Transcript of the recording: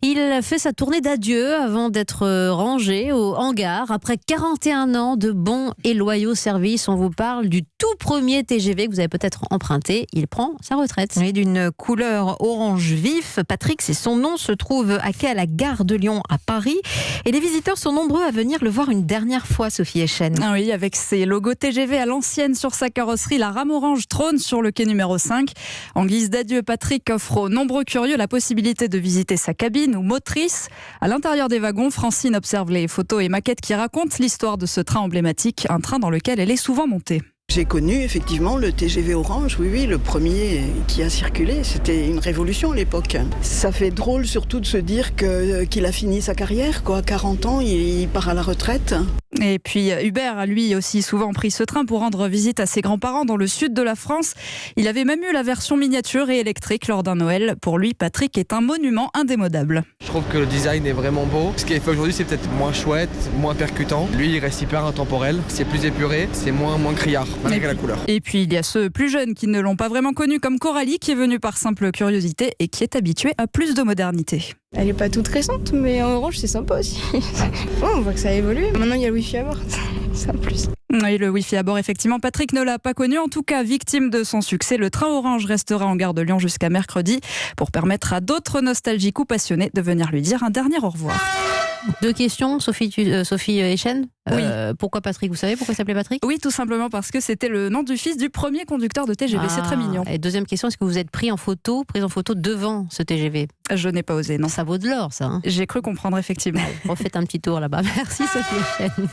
Il fait sa tournée d'adieu avant d'être rangé au hangar. Après 41 ans de bons et loyaux services, on vous parle du tout premier TGV que vous avez peut-être emprunté. Il prend sa retraite. Oui, d'une couleur orange vif. Patrick, c'est son nom, se trouve à la gare de Lyon à Paris. Et les visiteurs sont nombreux à venir le voir une dernière fois, Sophie Echen. Ah oui, avec ses logos TGV à l'ancienne sur sa carrosserie, la rame orange trône sur le quai numéro 5. En guise d'adieu, Patrick offre aux nombreux curieux la possibilité de visiter sa cabine ou motrice. À l'intérieur des wagons, Francine observe les photos et maquettes qui racontent l'histoire de ce train emblématique, un train dans lequel elle est souvent montée. J'ai connu effectivement le TGV orange, oui, le premier qui a circulé. C'était une révolution à l'époque. Ça fait drôle surtout de se dire qu'il a fini sa carrière, 40 ans, il part à la retraite. Et puis Hubert a lui aussi souvent pris ce train pour rendre visite à ses grands-parents dans le sud de la France. Il avait même eu la version miniature et électrique lors d'un Noël. Pour lui, Patrick est un monument indémodable. Je trouve que le design est vraiment beau. Ce qui est fait aujourd'hui, c'est peut-être moins chouette, moins percutant. Lui, il reste hyper intemporel. C'est plus épuré, c'est moins criard, malgré la couleur. Et puis il y a ceux plus jeunes qui ne l'ont pas vraiment connu, comme Coralie, qui est venue par simple curiosité et qui est habituée à plus de modernité. Elle est pas toute récente, mais en orange c'est sympa aussi. On voit que ça évolue. Maintenant il y a le wifi à bord, c'est un plus. Et le wifi à bord, effectivement, Patrick ne l'a pas connu. En tout cas, victime de son succès, le train orange restera en gare de Lyon jusqu'à mercredi pour permettre à d'autres nostalgiques ou passionnés de venir lui dire un dernier au revoir. 2 questions, Sophie Echen. Oui. Pourquoi Patrick? Vous savez pourquoi il s'appelait Patrick? Oui, tout simplement parce que c'était le nom du fils du premier conducteur de TGV. C'est très mignon. Et deuxième question, est-ce que vous êtes prise en photo devant ce TGV? Je n'ai pas osé, non. Ça vaut de l'or, ça. J'ai cru comprendre, effectivement. Refaites un petit tour là-bas. Merci Sophie Echen.